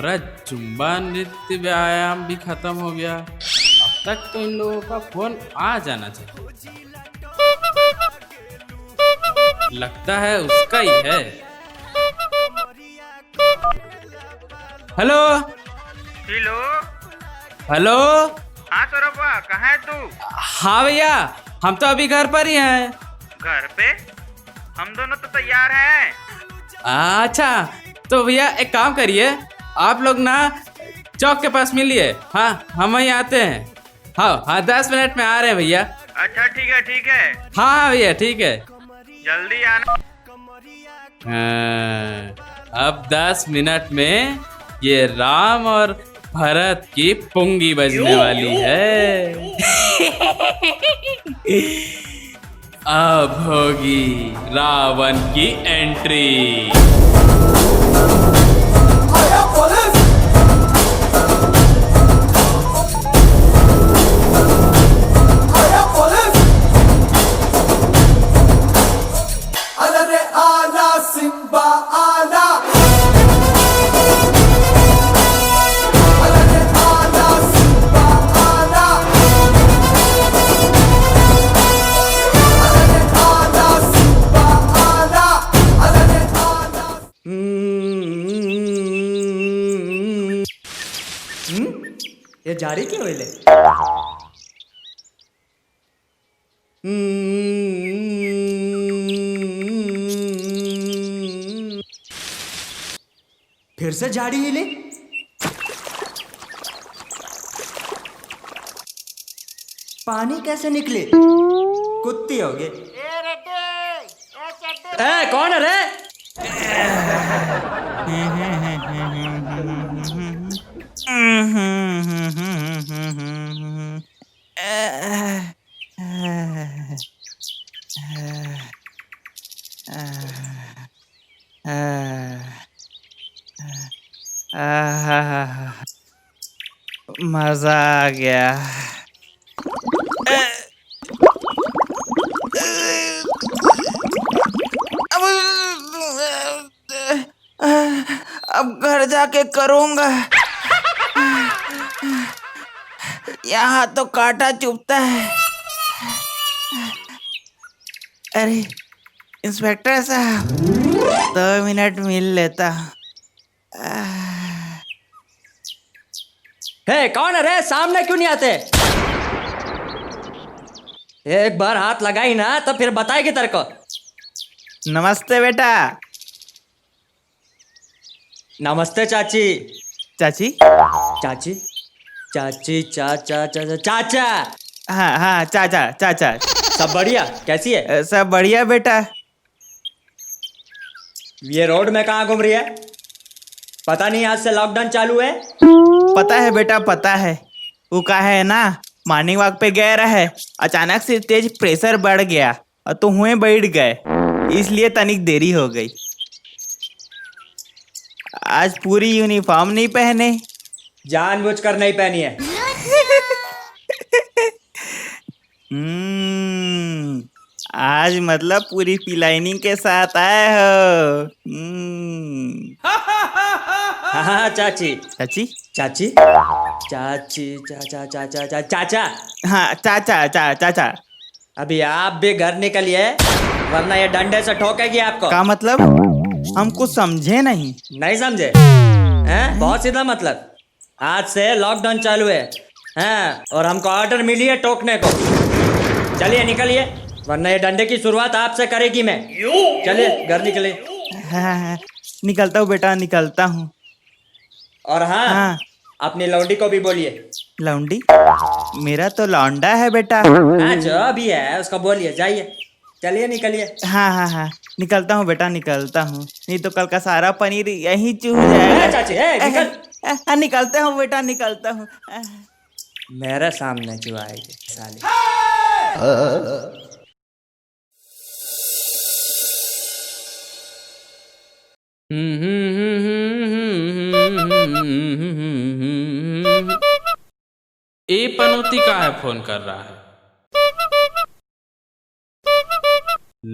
हमारा जुम्बा नृत्य व्यायाम भी खत्म हो गया। अब तक तो इन लोगों का फोन आ जाना चाहिए। लगता है उसका ही है। Hello hello. हेलो। हाँ सौरभा, कहाँ है तू? हाँ भैया, हम तो अभी घर पर ही हैं। घर पे? हम दोनों तो तैयार हैं। अच्छा, तो भैया एक काम करिए, आप लोग ना चौक के पास मिलिए। हाँ, हम वहीं आते हैं। हाँ हाँ, 10 मिनट में आ रहे हैं भैया। अच्छा ठीक है ठीक है, हाँ हाँ भैया, ठीक है। जल्दी आना। हाँ, अब 10 मिनट में ये राम और भरत की पुंगी बजने वाली है। अब होगी रावण की एंट्री। ये जारी क्यों होइले? फिर से झाड़ी हिले? पानी कैसे निकले? कुत्ती हो गए। ए, कौन है रे? मजा आ गया। अब घर जाके करूंगा। यहाँ तो कांटा चुभता है। अरे इंस्पेक्टर साहब, 2 मिनट मिल लेता। हे, कौन है रे? सामने क्यों नहीं आते? एक बार हाथ लगाई ना तो फिर बताएगी तेरे को। नमस्ते बेटा। नमस्ते चाची। चाची? चाची चाची चाचा चाचा चाचा। हाँ हाँ, चाचा चाचा। सब बढ़िया? कैसी है? सब बढ़िया बेटा। ये रोड में कहाँ घूम रही है? पता नहीं आज से लॉकडाउन चालू है। पता है बेटा, पता है। वो का है ना, मॉर्निंग वॉक पे गए रहे, अचानक से तेज प्रेशर बढ़ गया और तो हुए बैठ गए, इसलिए तनिक देरी हो गई। आज पूरी यूनिफॉर्म नहीं पहने। जानबूझकर नहीं पहनी है। आज मतलब पूरी पिलाइनिंग के साथ आए हो। हाँ चाची। चाची? चाची चाची चाचा चाचा चाचा चाचा। हाँ चाचा चाचा। अभी आप भी घर निकलिए, वरना ये डंडे से ठोकेगी आपको। का मतलब? हम कुछ समझे नहीं। नहीं समझे? हैं? बहुत सीधा मतलब। आज से लॉकडाउन चालू है, हैं? और हमको ऑर्डर मिली है टोकने को। चलिए निकलिए, वरना ये डंडे की शुरुआत आपसे करेगी मैं। चलिए घर निकलिए। हाँ, निकलता हूँ बेटा, निकलता हूँ। और हाँ, अपनी लौंडी को भी बोलिए। लौंडी? मेरा तो लौंडा है बेटा। हाँ, जो भी है उसको बोलिए। जाइए, चलिए निकलिए। हाँ हाँ हाँ, निकलता हूँ बेटा, निकलता हूँ। नहीं तो कल का सारा पनीर यहीं चूह जाएगा। चाची निकल। निकलता हूँ बेटा, निकलता हूँ। मेरे सामने चुआएगी साली। ए पनौती का है फोन कर रहा है।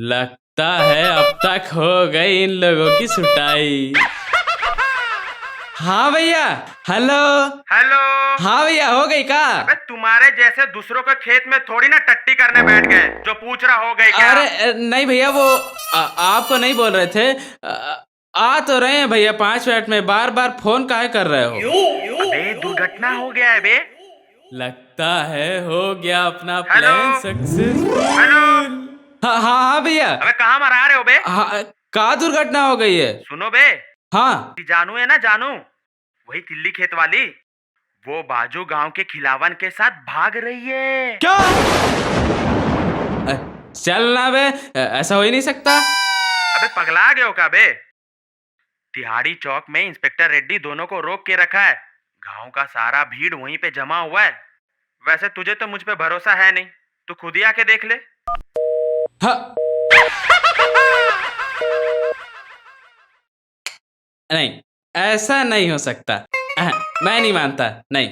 लगता है अब तक हो गई इन लोगों की सुटाई। हाँ भैया। हेलो। हेलो। हाँ भैया, हो गई का? अबे तुम्हारे जैसे दूसरों के खेत में थोड़ी ना टट्टी करने बैठ गए जो पूछ रहा हो गई क्या? अरे नहीं भैया, वो आपको नहीं बोल रहे थे। आ तो रहे हैं भैया 5 मिनट में, बार बार फोन काहे कर रहे हो? अबे दुर्घटना हो गया है बे। लगता है हो गया अपना हेलो? Plan successful. हेलो? हाँ हाँ हाँ भैया। अबे कहाँ मरा रहे हो बे? हाँ, का दुर्घटना हो गई है? सुनो बे, हाँ। जानू है ना, जानू वही तिल्ली खेत वाली, वो बाजू गांव के खिलावन के साथ भाग रही है। क्या? चल ना बे, ऐसा हो ही नहीं सकता। अबे पगला गए हो क्या बे? तिहाड़ी चौक में इंस्पेक्टर रेड्डी दोनों को रोक के रखा है। गांव का सारा भीड़ वहीं पे जमा हुआ है। वैसे तुझे तो मुझ पे भरोसा है नहीं, तू खुद ही आके देख ले। हाँ। नहीं, ऐसा नहीं हो सकता। मैं नहीं मानता, नहीं।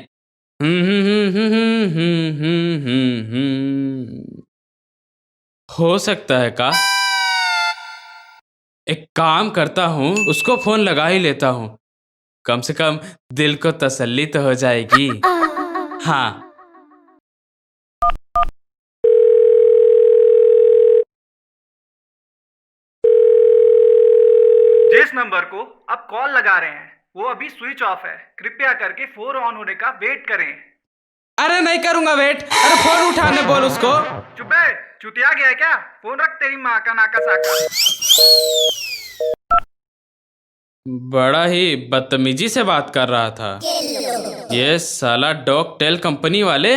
हो सकता है का? एक काम करता हूँ, उसको फोन लगा ही लेता हूँ, कम से कम दिल को तसल्ली तो हो जाएगी। हाँ। जिस नंबर को आप कॉल लगा रहे हैं वो अभी स्विच ऑफ है, कृपया करके फोन ऑन होने का वेट करें। अरे नहीं करूंगा वेट। अरे फोन उठाने बोल उसको। चुप है, चुतिया गया है क्या? फोन रख, तेरी माँ का नाका साका। बड़ा ही बदतमीजी से बात कर रहा था। ये साला डॉग टेल कंपनी वाले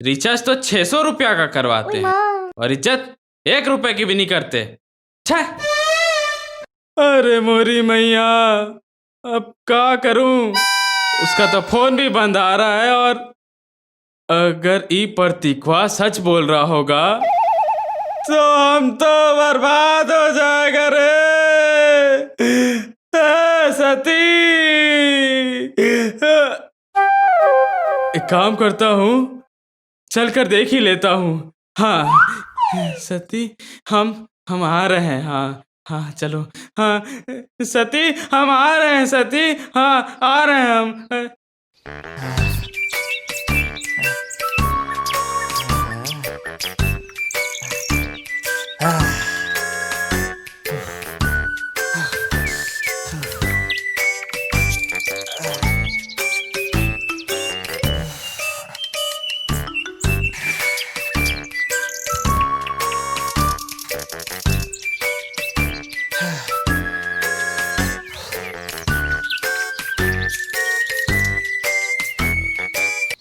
रिचार्ज तो 600 रुपया का करवाते हैं और इज्जत 1 रुपए की भी नहीं करते। छे! अरे मोरी मैया, अब क्या करूं? उसका तो फोन भी बंद आ रहा है, और अगर ई प्रतीकवा सच बोल रहा होगा तो हम तो बर्बाद हो जाएगा रे। सती, एक काम करता हूँ, चल कर देख ही लेता हूँ। हाँ सती, हम आ रहे हैं। हाँ हाँ चलो। हाँ सती, हम आ रहे हैं। सती, हाँ आ रहे हैं हम।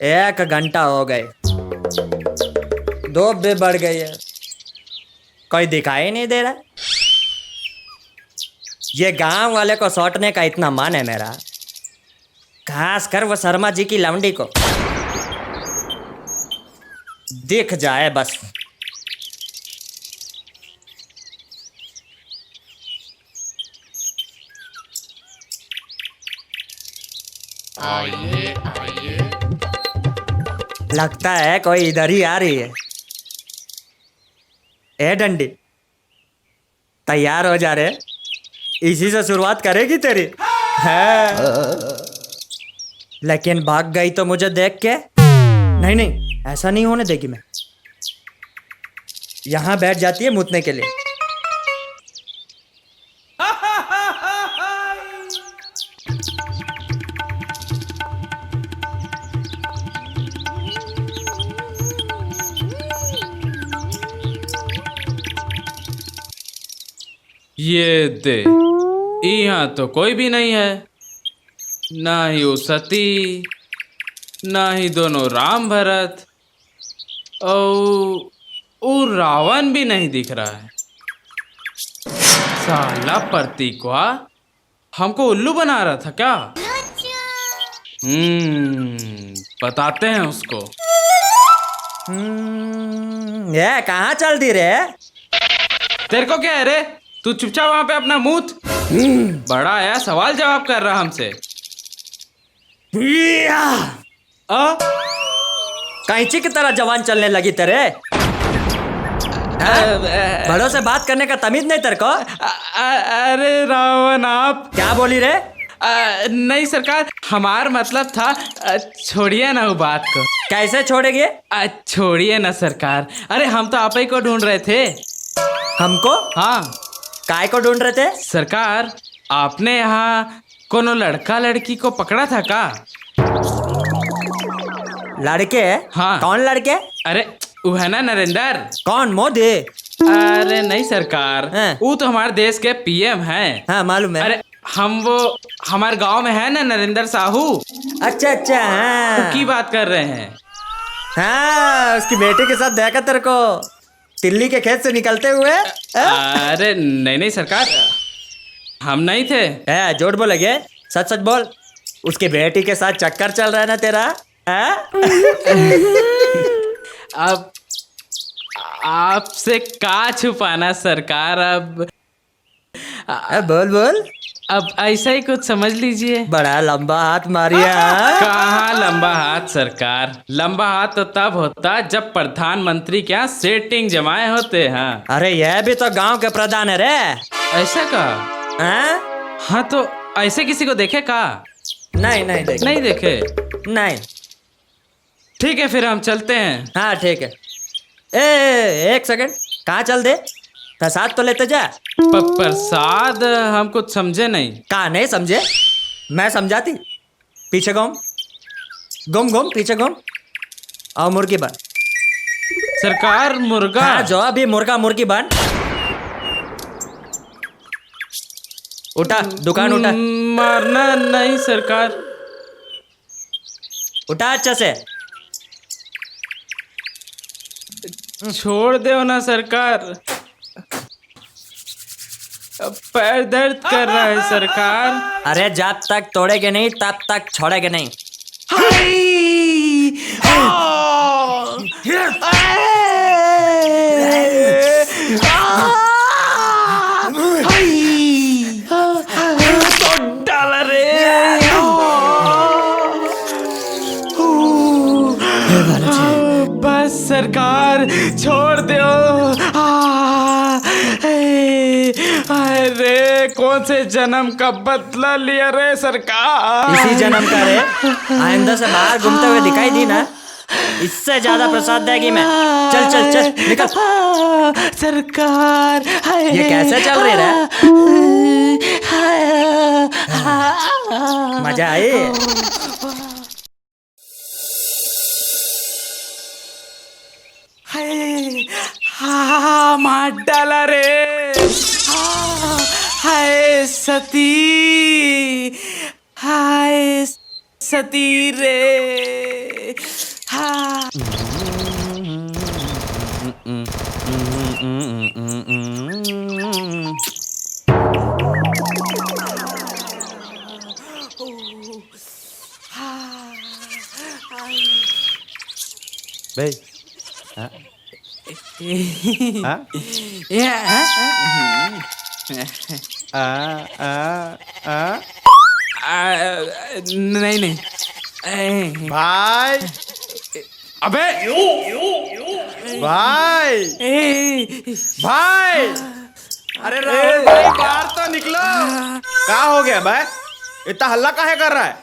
एक घंटा हो गए, 2 भी बढ़ गई है, कोई दिखाई नहीं दे रहा। ये गांव वाले को सौटने का इतना मन है मेरा, खास कर वो शर्मा जी की लवंडी को दिख जाए बस। लगता है कोई इधर ही आ रही है। ए डंडी, तैयार हो जा रे, इसी से शुरुआत करेगी तेरी है। लेकिन भाग गई तो मुझे देख के नहीं नहीं, ऐसा नहीं होने देगी मैं। यहाँ बैठ जाती है मुतने के लिए। ये दे, यहाँ तो कोई भी नहीं है, ना ही वो सती, ना ही दोनों राम भरत, और वो रावण भी नहीं दिख रहा है। साला प्रतीकवा हमको उल्लू बना रहा था क्या? बताते हैं उसको। ये कहाँ चल दी रे? तेरे को क्या है रे? तू चुपचाप वहां पे अपना मुंह बड़ा आया, सवाल जवाब कर रहा हमसे। कैंची की तरह जवान चलने लगी तेरे। बड़ों से बात करने का तमीज नहीं तेरे को? अरे रावण, आप क्या बोली रे? नहीं सरकार, हमार मतलब था छोड़िए ना वो बात को। कैसे छोड़ेंगे? छोड़िए ना सरकार, अरे हम तो आप ही को ढूंढ रहे थे। हमको? हाँ काय को ढूंढ रहे थे? सरकार, आपने यहाँ कोनो लड़का लड़की को पकड़ा था का? लड़के? हाँ। कौन लड़के? अरे वो है ना नरेंद्र। कौन, मोदी? अरे नहीं सरकार, हाँ। वो तो हमारे देश के पीएम हैं। हाँ मालूम है। अरे वो हमारे गांव में है ना नरेंद्र साहू, अच्छा अच्छा, हाँ की बात कर रहे हैं। हाँ, उसकी बेटी के साथ देखा तेरे को तिल्ली के खेत से निकलते हुए। अरे नहीं सरकार, हम नहीं थे। झूठ बोलेगे? सच सच बोल, उसकी बेटी के साथ चक्कर चल रहा है ना तेरा? अब आपसे का छुपाना सरकार। अब बोल बोल। अब ऐसा ही कुछ समझ लीजिए। बड़ा लंबा हाथ मारिया। कहाँ लंबा हाथ सरकार, लंबा हाथ तो तब होता जब प्रधानमंत्री के यहाँ सेटिंग जमाए होते हैं। अरे यह भी तो गांव के प्रधान है रे। ऐसा का? हाँ तो ऐसे किसी को देखे का? नहीं नहीं देखे। नहीं देखे? नहीं। ठीक है फिर हम चलते हैं। हाँ ठीक है। एक सेकंड, कहाँ चल दे? प्रसाद तो लेते जा। प्रसाद? हम कुछ समझे नहीं। कहाँ नहीं समझे? मैं समझाती। पीछे घूम घूम घूम, पीछे घूम और मुर्गी बन। सरकार मुर्गा? हाँ, जो अभी मुर्गा मुर्गी बन। उठा, दुकान उठा। मारना नहीं सरकार। उठा अच्छा से। छोड़ दो ना सरकार, पैर दर्द कर रहा है सरकार। अरे जब तक तोड़ेगे नहीं तब तक छोड़ेगे नहीं। तो डाला रे। बस सरकार छोड़ दो। अरे कौन से जन्म का बदला लिया रे सरकार? इसी जन्म का रे। आइंदा से बाहर घूमते हुए दिखाई दी ना, इससे ज्यादा प्रसाद देगी मैं। चल चल चल निकल। सरकार ये कैसे चल रही है? मजा आई? मार डाला रे। हाय सती, हाय सती रे। हाँ भाई नहीं नहीं भाई, अबे भाई, भाई, अरे राहुल भाई बाहर तो निकलो। क्या हो गया भाई, इतना हल्ला काहे कर रहा है?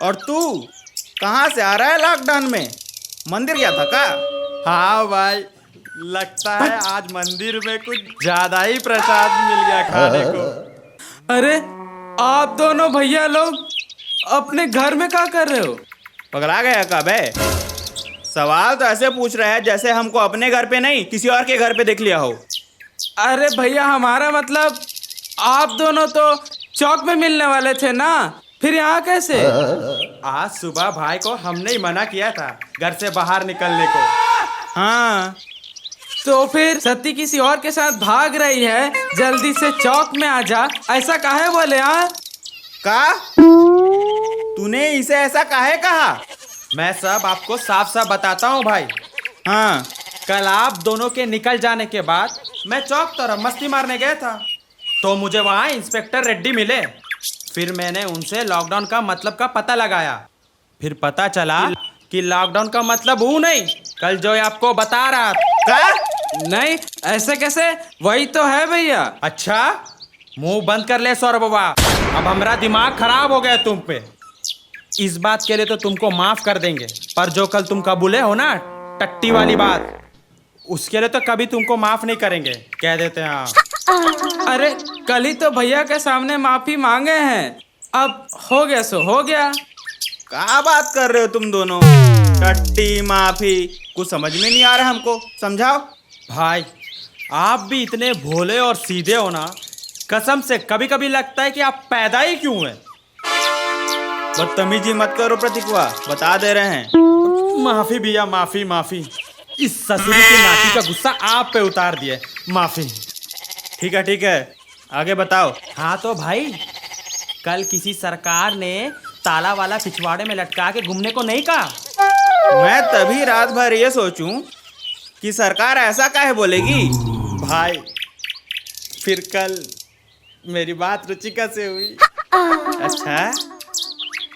और तू कहाँ से आ रहा है लॉकडाउन में? मंदिर गया था का? हाँ भाई, लगता है आज मंदिर में कुछ ज्यादा ही प्रसाद मिल गया खाने को। अरे आप दोनों भैया लोग अपने घर में क्या कर रहे हो? पगला गया का बे? सवाल तो ऐसे पूछ रहा है जैसे हमको अपने घर पे नहीं किसी और के घर पे देख लिया हो। अरे भैया, हमारा मतलब आप दोनों तो चौक में मिलने वाले थे ना, फिर यहाँ कैसे? आज सुबह भाई को हमने ही मना किया था घर से बाहर निकलने को। हाँ तो फिर सती किसी और के साथ भाग रही है, जल्दी से चौक में आ जा, ऐसा काहे बोले? हाँ का तूने इसे ऐसा काहे कहा? मैं सब आपको साफ साफ बताता हूँ भाई। हाँ, कल आप दोनों के निकल जाने के बाद मैं चौक तरफ मस्ती मारने गया था, तो मुझे वहाँ इंस्पेक्टर रेड्डी मिले। फिर मैंने उनसे लॉकडाउन का मतलब का पता लगाया। फिर पता चला कि लॉकडाउन का मतलब वो नहीं, कल जो आपको बता रहा था। नहीं, ऐसे कैसे? वही तो है भैया। अच्छा, मुंह बंद कर ले सौरभ बाबा, अब हमारा दिमाग खराब हो गया तुम पे। इस बात के लिए तो तुमको माफ कर देंगे, पर जो कल तुम कबूले हो ना टट्टी वाली बात, उसके लिए तो कभी तुमको माफ नहीं करेंगे, कह देते हैं आप। अरे कल ही तो भैया के सामने माफी मांगे हैं, अब हो गया सो हो गया। क्या बात कर रहे हो तुम दोनों? टट्टी माफी कुछ समझ में नहीं आ रहा हमको, समझाओ। भाई आप भी इतने भोले और सीधे हो ना, कसम से कभी कभी लगता है कि आप पैदा ही क्यों हैं। बदतमीजी मत करो प्रतीकवा, बता दे रहे हैं। माफी भैया, माफी माफी। इस ससुरी की नाती का गुस्सा आप पे उतार दिए, माफी। ठीक है, आगे बताओ। हाँ तो भाई, कल किसी सरकार ने ताला वाला पिछवाड़े में लटका के घूमने को नहीं कहा। मैं तभी रात भर ये सोचूं कि सरकार ऐसा काहे बोलेगी। भाई फिर कल मेरी बात रुचिका से हुई। अच्छा,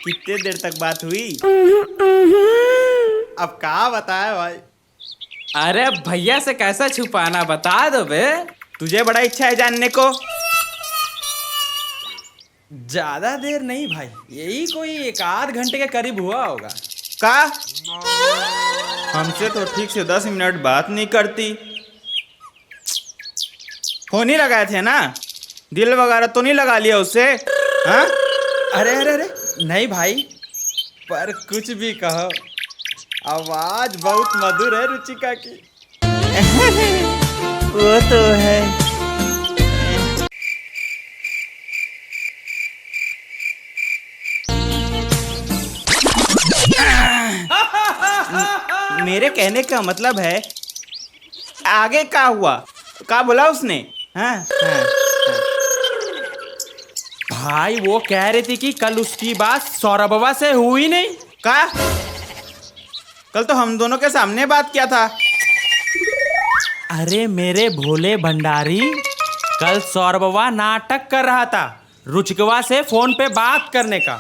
कितने देर तक बात हुई? अब क्या बताए भाई। अरे भैया से कैसा छुपाना, बता दो बे। तुझे बड़ा इच्छा है जानने को? ज्यादा देर नहीं भाई, यही कोई 1 आध घंटे के करीब हुआ होगा। का? हमसे तो ठीक से 10 मिनट बात नहीं करती। फोन ही लगाए थे ना, दिल वगैरह तो नहीं लगा लिया उससे? हाँ? अरे अरे अरे नहीं भाई, पर कुछ भी कहो, आवाज बहुत मधुर है रुचिका की। वो तो है। मेरे कहने का मतलब है, आगे क्या हुआ? क्या बोला उसने? हाँ, हाँ, हाँ। भाई वो कह रही थी कि कल उसकी बात सौरभवा से हुई नहीं। का? कल तो हम दोनों के सामने बात किया था। अरे मेरे भोले भंडारी, कल सौरभवा नाटक कर रहा था रुचिकवा से फोन पे बात करने का।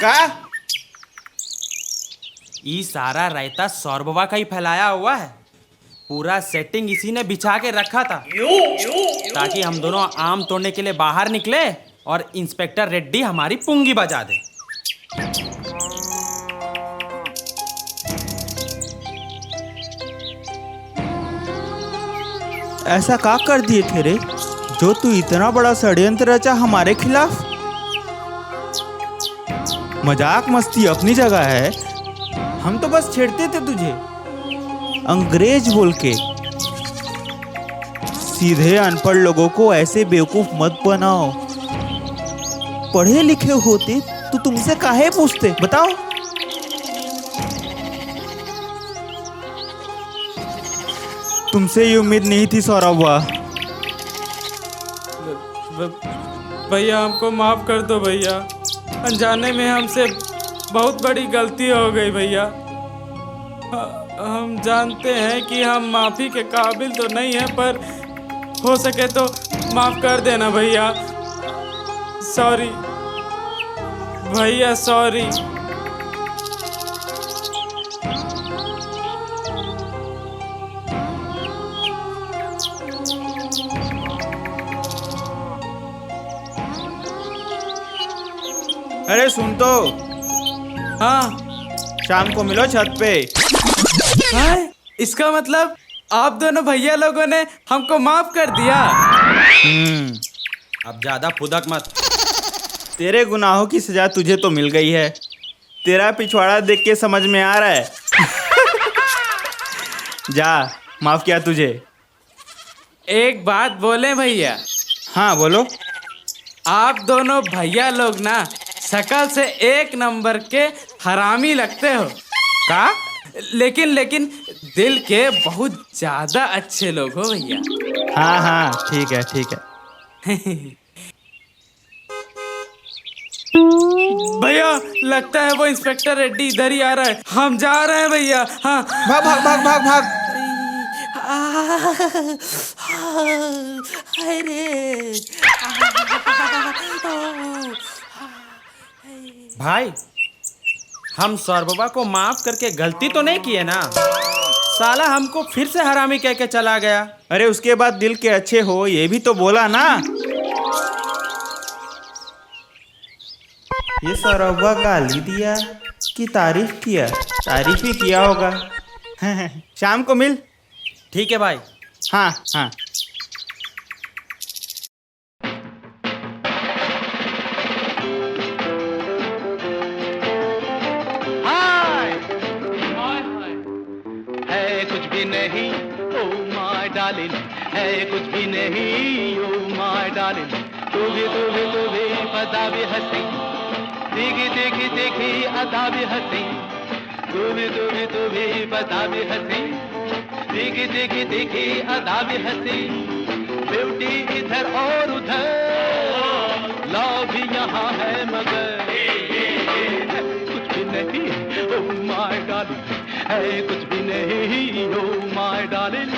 का? ये सारा रायता सौरभवा का ही फैलाया हुआ है। पूरा सेटिंग इसी ने बिछा के रखा था ताकि हम दोनों आम तोड़ने के लिए बाहर निकले और इंस्पेक्टर रेड्डी हमारी पुंगी बजा दे। ऐसा क्या कर दिए थे रे, जो तू इतना बड़ा षड्यंत्र रचा हमारे खिलाफ? मजाक मस्ती अपनी जगह है, हम तो बस छेड़ते थे तुझे अंग्रेज बोल के। सीधे अनपढ़ लोगों को ऐसे बेवकूफ मत बनाओ। पढ़े लिखे होते तो तुमसे काहे पूछते, बताओ। तुमसे ये उम्मीद नहीं थी सौरभवा। भैया हमको माफ कर दो भैया, अनजाने में हमसे बहुत बड़ी गलती हो गई भैया। हम जानते हैं कि हम माफी के काबिल तो नहीं है, पर हो सके तो माफ कर देना भैया। सॉरी भैया, सॉरी। अरे सुन तो, हाँ शाम को मिलो छत पे। हाँ, इसका मतलब आप दोनों भैया लोगों ने हमको माफ कर दिया। अब ज्यादा फुदक मत। तेरे गुनाहों की सजा तुझे तो मिल गई है, तेरा पिछवाड़ा देख के समझ में आ रहा है। जा, माफ किया तुझे। एक बात बोले भैया? हाँ बोलो। आप दोनों भैया लोग ना शकल से 1 नंबर के हरामी लगते हो। का? लेकिन दिल के बहुत ज्यादा अच्छे लोग हो भैया। हाँ हाँ ठीक है। भैया लगता है वो इंस्पेक्टर रेड्डी इधर ही आ रहा है, हम जा रहे हैं भैया। हाँ भाग भाग भाग भाग भाग। अरे भाई हम सौरभवा को माफ करके गलती तो नहीं किए ना? साला हमको फिर से हरामी कह के चला गया। अरे उसके बाद दिल के अच्छे हो ये भी तो बोला ना। ये सौरभा गाली दिया कि तारीफ किया? तारीफ ही किया होगा। शाम को मिल। ठीक है भाई। हाँ हाँ। है कुछ भी नहीं ओ माय डार्लिंग, है कुछ भी नहीं ओ माय डार्लिंग, तू भी पता भी हंसी, देखी देखी देखी अदा भी हंसी, तू भी पता भी हंसी, देखी देखी देखी अदा भी हंसी, ब्यूटी इधर और उधर, लव भी यहाँ है मगर कुछ भी नहीं ओ माय डार्लिंग, है कुछ भी नहीं ओ माय डार्लिंग।